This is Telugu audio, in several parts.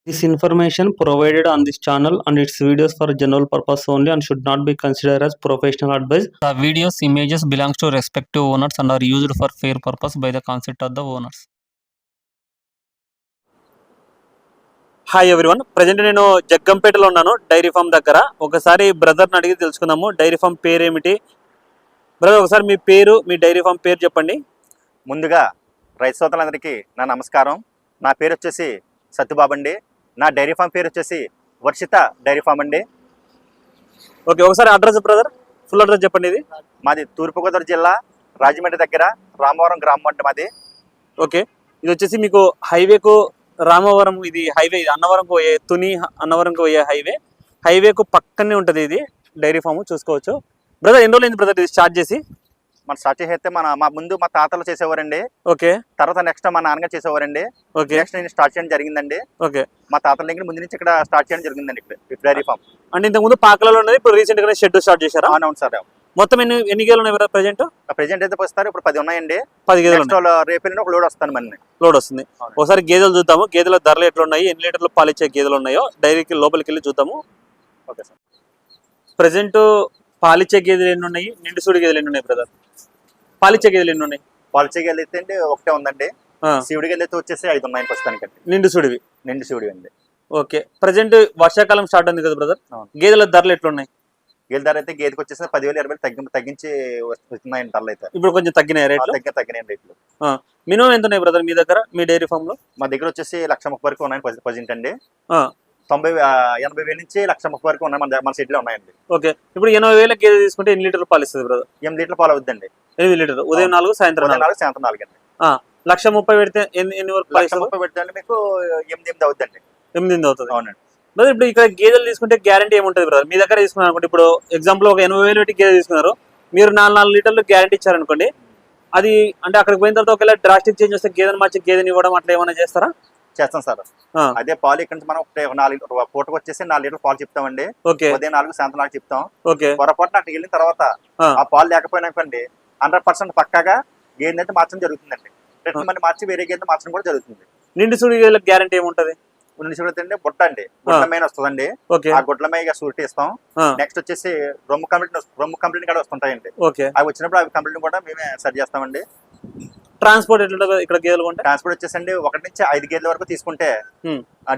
This information provided on this channel and its videos for general purpose only and should not be considered as professional advice. The videos images belongs to respective owners and are used for fair purpose by the consent of the owners. Hi everyone, present నేను జగ్గంపేటలో ఉన్నాను, డైరీ ఫామ్ దగ్గర. ఒకసారి బ్రదర్ని అడిగి తెలుసుకుందాము డైరీ ఫామ్ పేరు ఏమిటి. బ్రదర్, ఒకసారి మీ పేరు, మీ డైరీ ఫామ్ పేరు చెప్పండి. ముందుగా రైతు సోదరులందరికీ నా నమస్కారం. నా పేరు వచ్చేసి సత్తుబాబు అండి. నా డైరీ ఫామ్ పేరు వచ్చేసి వర్షిత డైరీ ఫామ్ అండి. ఓకే, ఒకసారి అడ్రస్ బ్రదర్, ఫుల్ అడ్రస్ చెప్పండి. ఇది మాది తూర్పుగోదావరి జిల్లా రాజమండ్రి దగ్గర రామవరం గ్రామం అంటే మాది. ఓకే, ఇది వచ్చేసి మీకు హైవేకు రామవరం, ఇది హైవే, ఇది అన్నవరంకు పోయే తుని అన్నవరంకు పోయే హైవేకు పక్కనే ఉంటుంది ఇది డైరీ ఫామ్. చూసుకోవచ్చు. బ్రదర్, ఎన్ని రోజులు బ్రదర్ ఇది స్టార్ట్ చేసి? మన స్టార్ట్ చేస్తే మా ముందు మా తాతలు చేసేవారండి. ఓకే. తర్వాత నెక్స్ట్ మా నాన్నగారు చేసేవారండి. ఓకే. నెక్స్ట్ నేను స్టార్ట్ చేయడం జరిగిందండి. ఓకే. మా తాతల దగ్గర ముందు నుంచి ఇక్కడ స్టార్ట్ చేయడం జరిగిందండి, ఇక్కడ డైరీ ఫామ్. అంటే ఇంతకుముందు పాకలలో ఉన్నది, ఇప్పుడు రీసెంట్ గా షెడ్ స్టార్ట్ చేశారా? అవును సార్. మొత్తం ఎన్ని గేదెలు ఉన్నాయి ప్రెజెంట్? ప్రెజెంట్ అయితే వస్తారు ఇప్పుడు 10 ఉన్నాయండి. 10 గేదెలు. రేపు ఒక లోడ్ వస్తాను, మన లోడ్ వస్తుంది. ఒకసారి గేదెలు చూద్దాము, గేదెల ధరలు ఎట్లా ఉన్నాయి, ఎన్ని లీటర్లు పాలిచ్చే గేదెలు ఉన్నాయో డైరీకి లోపలికి వెళ్ళి చూద్దాము. Okay sir. ప్రెజెంట్ పాలిచ్చే గేదెలు ఎన్ని ఉన్నాయి, నిండు సూడి గేదెలు ఎన్ని ఉన్నాయి బ్రదర్? పాలిచ్చే గేదెలు ఎన్ని ఉన్నాయి? పాలిచ్చే గేదెలు అయితే ఒకటే ఉందండి. శివుడి గేదెలు అయితే వచ్చేసి 5 ఉన్నాయి ప్రస్తుతానికండి. నిండు సూడివి? నిండు శివుడి అండి. ఓకే. ప్రెజెంట్ వర్షాకాలం స్టార్ట్ ఉంది కదా బ్రదర్, గేదెల ధరలు ఎట్లున్నాయి? గేదె ధర అయితే గేదెకి వచ్చేసి 10,000 తగ్గించి వస్తున్నాయండి ధరలు అయితే. ఇప్పుడు కొంచెం తగ్గినాయి రేట్లు? తగ్గినాయి రేట్లు. మినిమం ఎంత ఉన్నాయి బ్రదర్ మీ దగ్గర, మీ డైరీ ఫామ్ లో? మా దగ్గర వచ్చేసి 1,30,000 వరకు ఉన్నాయి ప్రజెంట్ అండి. 80,000 నుంచి 1,30,000 వరకు ఉన్నాయి మన సిటీలో ఉన్నాయండి. ఓకే. ఇప్పుడు 80,000 గేదె తీసుకుంటే ఎన్ని లీటర్లు పాలు ఇస్తుంది బ్రదర్? 8 లీటర్లు పాలు అవుతుందండి. 8 లీటర్లు. ఉదయం 4, సాయంత్రం 4. సాయంత్రం 4 అండి. 1,30,000 పెడితే ఎన్ని వరకు? 1,30,000 పెడితే మీకు 8 అవుతుందండి. 8 అవుతుంది. అవునండి. బ్రదర్, ఇప్పుడు ఇక్కడ గేదెలు తీసుకుంటే గ్యారంటీ ఏముంటుంది బ్రదర్? మీ దగ్గర తీసుకున్నారు అనుకోండి, ఇప్పుడు ఎగ్జాంపుల్ ఒక 80,000 పెట్టి గేదె తీసుకున్నారు, మీరు 4 లీటర్లు గ్యారంటీ ఇచ్చారనుకోండి, అది అంటే అక్కడికి పోయిన తర్వాత ఒకవేళ డ్రాస్టిక్ చేంజ్ వస్తే గేదెని మార్చి గేదెని ఇవ్వడం అట్లా ఏమైనా చేస్తారా? చేస్తాం సార్. అదే పాలు ఇక్కడ నుంచి మనం 4 పూటకు వచ్చేసి 4 లీటర్లు పాలు చెప్తామండి. ఉదయం 4, సాయంత్రం 4 చెప్తాం. పొరపాటున అక్కడికి వెళ్ళిన తర్వాత ఆ పాలు లేకపోయినాకండి 100% పక్కాగా గేదెని అయితే మార్చడం జరుగుతుందండి. రిటర్న్ మళ్ళీ మార్చి వేరే గేదెని మార్చడం కూడా జరుగుతుంది. నిండు సూడి గేదెలకు గ్యారంటీ ఏముంటుంది? నిండు సూడి అంటే బుట్ట అండి, గుడ్ల మైన వస్తుందండి. ఆ గుడ్ల మీద సూటి ఇస్తాం. నెక్స్ట్ వచ్చేసి రొమ్ము కంప్లీట్ కూడా వస్తుంటాయండి. అవి వచ్చినప్పుడు అవి కంప్లీట్ కూడా మేమే సరి చేస్తామండి. ట్రాన్స్పోర్ట్ ఎట్లుంటుంది ఇక్కడ గేదెలు కొంటే? ట్రాన్స్పోర్ట్ వచ్చేసండి 1 నుంచి 5 గేదెల వరకు తీసుకుంటే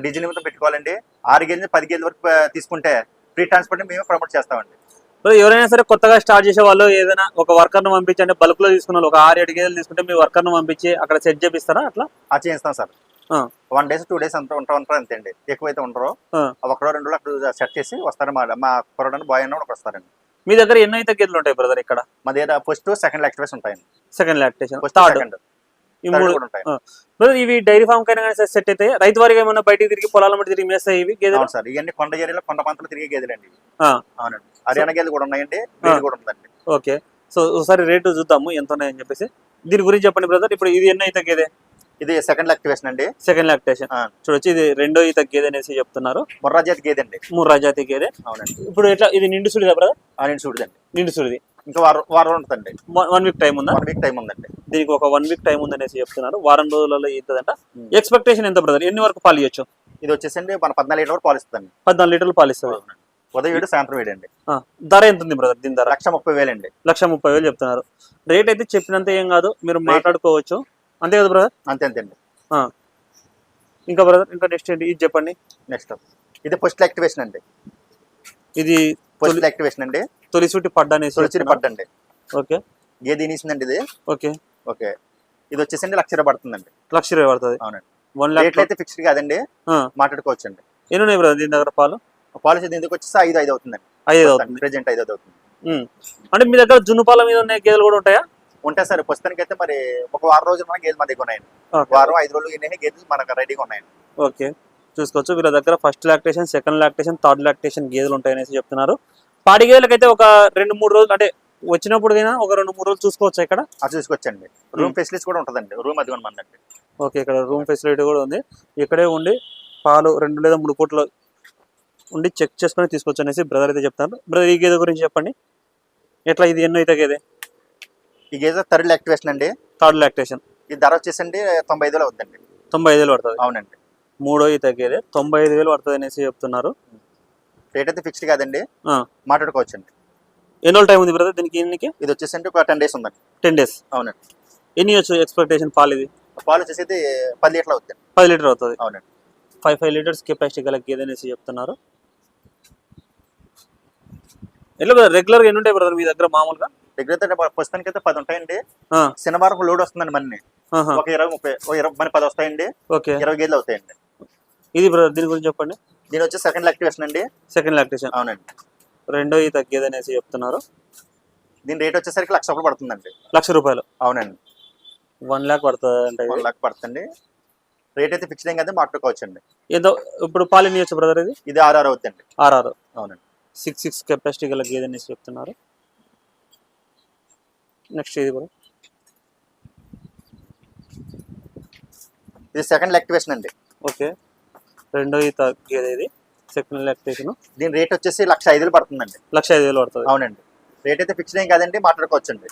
డీజిల్ నిమిత్తం పెట్టుకోవాలండి. 6 గేదెలు 10 గేదెల వరకు తీసుకుంటే ఫ్రీ ట్రాన్స్పోర్ట్ మేమే ప్రమోట్ చేస్తామండి. ఎవరైనా సరే కొత్తగా స్టార్ట్ చేసే వాళ్ళు ఏదైనా ఒక వర్కర్ను పంపించి, అంటే బల్క్ లో తీసుకున్న వాళ్ళు ఒక 6-7 గేదెలు తీసుకుంటే మీ వర్కర్ను పంపించి అక్కడ సెట్ చేపిస్తారా? అట్లా చేయిస్తాం సార్. 1 డే 2 డేస్ ఉంటారు అంతే అండి. ఎక్కువైతే ఉండరు. 1-2 రోజులు అక్కడ సెట్ చేసి వస్తారు. మా కొరడానికి బాయ్ అన్న వస్తారండి. మీ దగ్గర ఎన్ని అయితే గేదెలు ఉంటాయి బ్రదర్ ఇక్కడ? మా దగ్గర ఫస్ట్, సెకండ్ లాక్టేషన్ ఉంటాయండి. సెకండ్ లాక్టేషన్, థర్డ్ ఉంటాయి. ఇవి డైరీ ఫామ్ కైనా సెట్ అయితే రైతు వారిగా ఏమన్నా బయటికి తిరిగి పొలాల మధ్య తిరిగి మేస్తాయి ఇవి గేదెలు? సార్, ఇవన్నీ కొండ ఏరియాలో కొండ పంటలు తిరిగే గేదెలండి. అవునండి. హర్యానా గేదెలు కూడా ఉన్నాయండి, కూడా ఉందండి. ఓకే. సో ఒకసారి రేటు చూద్దాము ఎంత ఉన్నాయని చెప్పేసి. దీని గురించి చెప్పండి బ్రదర్. ఇప్పుడు ఇది ఎన్నో ఈత గేదె? ఇది సెకండ్ లాక్టేషన్ అండి. సెకండ్ లాక్టేషన్ చూడొచ్చు. ఇది 2వ ఈత గేదె అనేసి చెప్తున్నారు. ముర్రా జాతి గేదె అండి. ముర్రా జాతి గేదె. అవునండి. ఇప్పుడు ఎట్లా, ఇది నిండు సుడిదా బ్రదర్? నిండు సుడిదండి. నిండు సుడిది. ఇంకా వారం ఉంటుందండి. 1 వీక్ టైం ఉందా? 1 వీక్ టైం ఉందండి. దీనికి ఒక 1 వీక్ టైం ఉందనేసి చెప్తున్నారు. వారం రోజులలో ఈతదంట. ఎక్స్పెక్టేషన్ ఎంత బ్రదర్, ఎన్ని వరకు పాలు ఇవ్వచ్చు? ఇది వచ్చేసండి మన 14 లీటర్ల వరకు పాలు ఇస్తుంది. 14 లీటర్లు పాలు ఇస్తుంది. ఉదయం 7, సాయంత్రం 7 అండి. ధర ఎంత ఉంది బ్రదర్ దీని ధర? 1,30,000 అండి. 1,30,000 చెప్తున్నారు. రేట్ అయితే చెప్పినంత ఏం కాదు, మీరు మాట్లాడుకోవచ్చు. అంతే కదా బ్రదర్? అంతే అండి. ఇంకా బ్రదర్, ఇంకా నెక్స్ట్ ఏంటి ఇది చెప్పండి. నెక్స్ట్ ఇది పోస్ట్ యాక్టివేషన్ అండి. ఇది పోస్ట్ యాక్టివేషన్ అండి. తొలిసూటి పడ్డ అనేసి. తొలిసూటి పడ్డ అండి. ఓకే. గేదె ఇనిసిందండి ఇది. ఓకే. ఓకే. ఇది వచ్చేసండి 1,00,000 పడుతుందండి. 1,00,000 పడుతుంది. అవునండి. 1 లక్ష అయితే ఫిక్స్డ్ కాదండి, మాట్లాడుకోవచ్చు అండి. ఎన్ని ఉన్నాయి బ్రదర్ దీని దగ్గర పాలు? పాలసీ దీనికి వచ్చేసి 5 అవుతుందండి. 5 అవుతుంది. ప్రెజెంట్ 5 అవుతుంది. అంటే మీ దగ్గర జున్ను పాల మీద ఉన్న గేదెలు కూడా ఉంటాయా? ఉంటాయి సార్. ప్రస్తుతానికి అయితే మరి ఒక వారం రోజులు మన గేదెలు మన దగ్గర ఉన్నాయండి. వారం 5 రోజులు ఇన్ని గేదెలు మనకు రెడీగా ఉన్నాయండి. ఓకే. చూసుకోవచ్చు. వీళ్ళ దగ్గర first lactation, second lactation, third lactation గేదెలు ఉంటాయనేసి చెప్తున్నారు. పాడి గేదెలకైతే ఒక 2-3 రోజులు, అంటే వచ్చినప్పుడు ఒక 2-3 రోజులు చూసుకోవచ్చు ఇక్కడ. చూసుకోవచ్చండి. రూమ్ ఫెసిలిటీస్ కూడా ఉంటుందండి. రూమ్ అది మందండి. ఓకే. ఇక్కడ రూమ్ ఫెసిలిటీ కూడా ఉంది. ఇక్కడే ఉండి పాలు 2 లేదా 3 పూటలు ఉండి చెక్ చేసుకుని తీసుకోవచ్చు అనేసి బ్రదర్ అయితే చెప్తారు. బ్రదర్, ఈ గేదె గురించి చెప్పండి. ఎట్లా, ఇది ఎన్నో అయితే గేదె? ఈ గేదె థర్డ్ లాక్టేషన్ అండి. Third lactation. ఈ ధర వచ్చేసండి 95,000 అవుతుందండి. 95,000 పడుతుంది. అవునండి. మూడో ఈత గేదె 95,000 పడుతుంది అనేసి చెప్తున్నారు. రేట్ అయితే ఫిక్స్డ్ కాదండి, మాట్లాడుకోవచ్చండి. ఎన్ని రోజులు టైం ఉంది బ్రదర్ దీనికి? ఇది వచ్చేసి ఒక 10 days ఉందండి. 10 days. అవునండి. ఎన్ని వచ్చు ఎక్స్పెక్టేషన్ పాలు? ఇది పాలు వచ్చేసి 10 లీటర్లు అవుతుంది. 10 లీటర్ అవుతుంది. అవునండి. 5 లీటర్స్ కెపాసిటీ గల గేదె అనేసి చెప్తున్నారు. ఎట్లా రెగ్యులర్గా ఎన్ని ఉంటాయి బ్రదర్ మీ దగ్గర మామూలుగా? రెగ్యులర్ ప్రస్తుతానికి అయితే 10 ఉంటాయండి. శనివారం లోడ్ వస్తుందండి మన్ని ఒక 20-30 మన 10 వస్తాయండి. 20 గేదెలు అవుతాయండి. ఇది బ్రదర్ దీని గురించి చెప్పండి. దీని వచ్చి సెకండ్ లాక్టివేషన్ అండి. సెకండ్ లాక్టివేషన్. అవునండి. రెండో ఈత గేదె అనేసి చెప్తున్నారు. దీని రేట్ వచ్చేసరికి 1,00,000 రూపాయలు పడుతుందండి. 1,00,000 రూపాయలు? అవునండి. 1 lakh పడుతుంది అంటే 1 lakh పడుతుంది. రేట్ అయితే ఫిక్స్డ్ ఏం కదా, మాట్లాడుకోవచ్చండి. ఏదో ఇప్పుడు పాలు ఎన్ని వచ్చు బ్రదర్? ఇది 6 అవుతుంది. 6. అవునండి. 6 కెపాసిటీ గల గేదె అనేసి చెప్తున్నారు. నెక్స్ట్ ఇది కూడా ఇది సెకండ్ లాక్టివేషన్ అండి. ఓకే. రెండో ఈత గేదె ఇది సెకండ్ లాక్టివేషన్. దీని రేట్ వచ్చేసి 1,05,000 పడుతుందండి. 1,05,000 పడుతుంది. అవునండి. రేట్ అయితే ఫిక్స్డ్ ఏం కాదండి, మాట్లాడుకోవచ్చండి.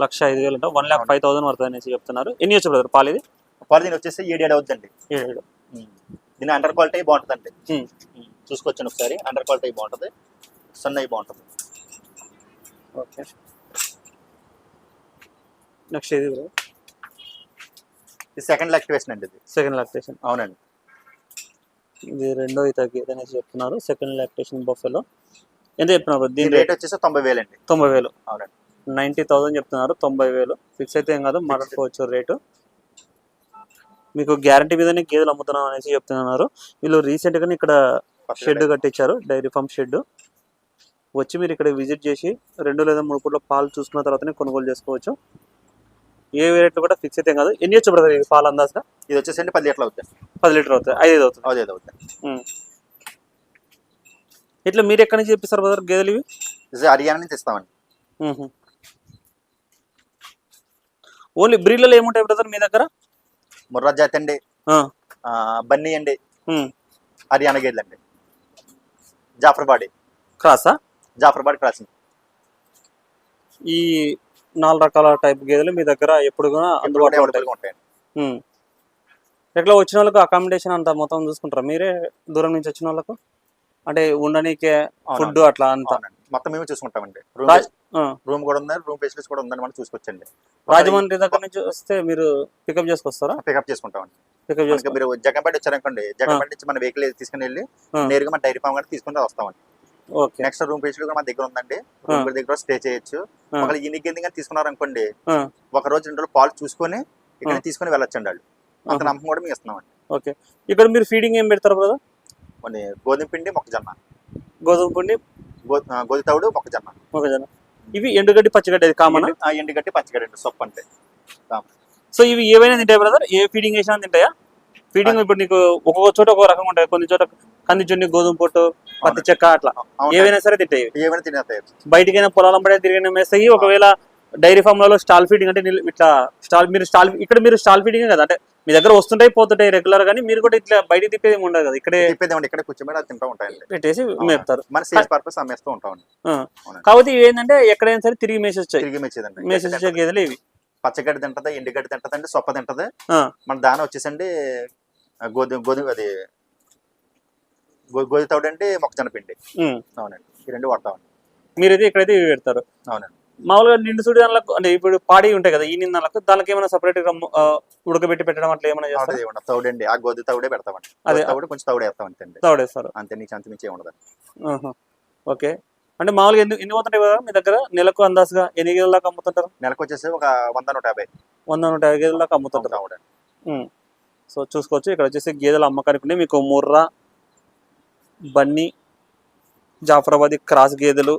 1,05,000 అంటే 1,05,000 పడుతుంది అనేసి చెప్తున్నారు. ఎన్ని వచ్చు బ్రదర్ పాలు? ఇది పాలు దీని వచ్చేసి 7 అవుతుందండి. 7. దీని అండర్ క్వాలిటీ బాగుంటుందండి. చూసుకోవచ్చండి ఒకసారి. అండర్ క్వాలిటీ బాగుంటుంది, సన్నయి బాగుంటుంది. ఓకే. నెక్స్ట్ ఇది బ్రదర్? ఇది సెకండ్ లాక్టివేషన్ అండి. ఇది సెకండ్ లాక్టివేషన్. అవునండి. ఇది రెండో ఈత గేదె అనేసి చెప్తున్నారు. సెకండ్ లాక్టివేషన్ బఫెలో ఎంత చెప్తున్నారు? దీని రేట్ వచ్చేసి 90,000 అండి. 90,000. అవునండి. 90,000 చెప్తున్నారు. 90,000 ఫిక్స్ అయితే ఏం కాదు, మాట్లాడుకోవచ్చు రేటు. మీకు గ్యారంటీ మీదనే గేదెలు అమ్ముతున్నాం అనేసి చెప్తున్నారు. వీళ్ళు రీసెంట్గానే ఇక్కడ షెడ్ కట్టించారు, డైరీ ఫామ్ షెడ్. వచ్చి మీరు ఇక్కడ విజిట్ చేసి 2 లేదా 3 పూట్ల పాలు చూసుకున్న తర్వాతనే కొనుగోలు చేసుకోవచ్చు. ఏ రేట్లు కూడా ఫిక్స్ అయితే కాదు. ఎన్ని వచ్చు బ్రదర్ ఇది పాలు అందాజుగా? ఇది వచ్చేసి 10 లీటర్లు అవుతాయి. 10 లీటర్ అవుతాయి. 5 అవుతుంది. 5 అవుతాయి. ఇట్లా మీరు ఎక్కడి నుంచి చెప్పిస్తారు బ్రదర్ గేదెలు ఇవి? హర్యానా నుంచి ఇస్తామండి. ఓన్లీ బ్రీడ్లలో ఏముంటాయి బ్రదర్ మీ దగ్గర? ముర్రా జాతి అండి, బన్నీ అండి, హర్యానా గేదెలు అండి, జాఫర్బాడి క్రాసా? జాఫర్బాడి క్రాస్. ఈ 4 రకాల టైప్ గేదెలు మీ దగ్గర ఎప్పుడు కూడా అందుబాటులో ఉంటాయి. ఎట్లా వచ్చిన వాళ్ళకు అకామిడేషన్ అంతా మొత్తం చూసుకుంటారా మీరే? దూరం నుంచి వచ్చిన వాళ్ళకు అంటే ఉండనీకే ఫుడ్ అట్లా అంతా మొత్తం మేమే చూసుకుంటామండి. రూమ్ కూడా ఉంది, రూమ్ ఫెసిలిటీస్ కూడా ఉందని మనం చూసుకొచ్చండి. రాజమండ్రి దగ్గర నుంచి వస్తే మీరు పికప్ చేసుకొస్తారా? పికప్ చేసుకుంటామండి. మీరు జగన్పేట వచ్చారనుకోండి, జగన్పేట నుంచి మన వెహికల్ తీసుకుని వెళ్ళి నేరుగా మన డైరీ ఫామ్ కూడా తీసుకుని వస్తామండి. నెక్స్ట్ రూమ్ ఫెసిలిటీ కూడా మన దగ్గర ఉందండి. రూమ్ దగ్గర స్టే చేయొచ్చు. ఒకవేళ ఇన్ని కింద తీసుకున్నారనుకోండి, ఒక రోజు 2 రోజులు పాలు చూసుకొని ఇక్కడ తీసుకుని వెళ్ళొచ్చండి. వాళ్ళు అంత నమ్మకం కూడా మేము ఇస్తున్నామండి. ఓకే. ఇక్కడ మీరు ఫీడింగ్ ఏం పెడతారు బ్రదర్? గోధుమ పిండి, మొక్కజొన్న. గోధుమ పిండి, గోధుమ తవుడు, మొక్కజొన్న. ఇవి ఎండుగడ్డి పచ్చిగడ్డి అది కామన్? ఎండుగడ్డి పచ్చిగడ్డి సొప్పు అంటే. సో ఇవి ఏవైనా తింటాయి బ్రదర్? ఏ ఫీడింగ్ వేసినా తింటాయా? ఫీడింగ్ ఇప్పుడు నీకు ఒక్కొక్క చోట ఒక్కొక్క రకంగా ఉంటాయి. కొన్ని చోట కంది చున్ని, గోధుమ పొట్టు, పత్తి చెక్క అట్లా ఏవైనా సరే తింటాయి. ఏమైనా తినేస్తాయి. బయటకైనా పొలాల పడే తిరిగిన మేస్తాయి. ఒకవేళ డైరీ ఫామ్ లలో స్టాల్ ఫీడింగ్ అంటే ఇట్లా ఇక్కడ మీరు స్టాల్ ఫీడింగ్ కదా, అంటే మీ దగ్గర వస్తుంటాయి పోతుంటాయి రెగ్యులర్, కానీ మీరు కూడా ఇట్లా బయట తిప్పేది ఉండదు కదా, ఇక్కడే కూర్చోబెట్టి తింటూ ఉంటాయండి, పెట్టేసి మేపుతారు. మన సేల్స్ పర్పస్ అమ్మేస్తూ ఉంటామండి. కాబట్టి ఇవి ఏంటంటే ఎక్కడైనా సరే తిరిగి మేసేచ్చే గేదెలు ఇవి. పచ్చగడ్డి తింటది, ఎండుగడ్డి తింటదండి, సొప్ప తింటది. మన దాన వచ్చేసండి గోధుమ అది గోధుమ తౌడు అండి, మొక్కజొన్న పిండి. అవునండి. ఈ 2 వాడతామండి. మీరైతే ఇక్కడైతే ఇవి పెడతారు. అవునండి. మామూలుగా నిండు సుడి దానిలకు అంటే ఇప్పుడు పాడి ఉంటాయి కదా, ఈ నిందాలకు దానికి ఏమైనా సపరేట్ గా ఉడకబెట్టి పెట్టడం అట్లా ఏమైనా చేస్తారు? తౌడండి, ఆ గోధుమ తౌడే పెడతామండి. అదే తౌడు కొంచెం తౌడు వేస్తాం అంతే. తౌడేస్తారు అంతే, నీకు అంత మించి ఉండదు. ఓకే. అంటే మామూలుగా ఎన్ని పోతుంటాయి కదా మీ దగ్గర నెలకు అందాజుగా? ఎన్ని గేదెల దాకా అమ్ముతుంటారు? నెలకు వచ్చేసి ఒక 100-150 గేదెల దాకా అమ్ముతుంటారు. సో చూసుకోవచ్చు. ఇక్కడ వచ్చేసి గేదెల అమ్మకానికి మీకు ముర్రా, బన్నీ, జాఫరాబాదీ క్రాస్ గేదెలు,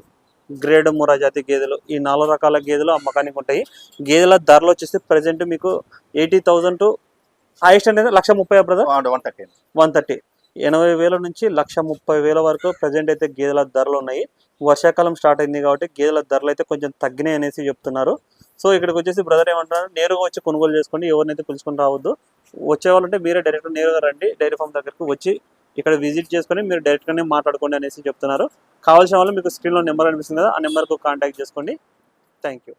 గ్రేడ్ ముర్రా జాతి గేదెలు, ఈ 4 రకాల గేదెలు అమ్మకానికి ఉంటాయి. గేదెల ధరలు వచ్చేసి ప్రజెంట్ మీకు 80,000 టు హైయెస్ట్ అనేది 1,30,000 బ్రదర్. 130 80,000 నుంచి 130,000 వరకు ప్రజెంట్ అయితే గేదెల ధరలు ఉన్నాయి. వర్షాకాలం స్టార్ట్ అయింది కాబట్టి గేదెల ధరలు అయితే కొంచెం తగ్గినాయి అనేసి చెప్తున్నారు. సో ఇక్కడికి వచ్చేసి బ్రదర్ ఏమంటున్నారు, నేరుగా వచ్చి కొనుగోలు చేసుకోండి, ఎవరినైతే పిలుచుకొని రావద్దు. వచ్చేవాళ్ళంటే మీరే డైరెక్ట్ నేరుగా రండి, డైరీ ఫామ్ దగ్గరకు వచ్చి ఇక్కడ విజిట్ చేసుకొని మీరు డైరెక్ట్గానే మాట్లాడుకోండి అనేసి చెప్తున్నారు. కావాల్సిన వాళ్ళు మీకు స్క్రీన్లో నెంబర్ అనిపిస్తుంది కదా, ఆ నెంబర్కు కాంటాక్ట్ చేసుకోండి. Thank you.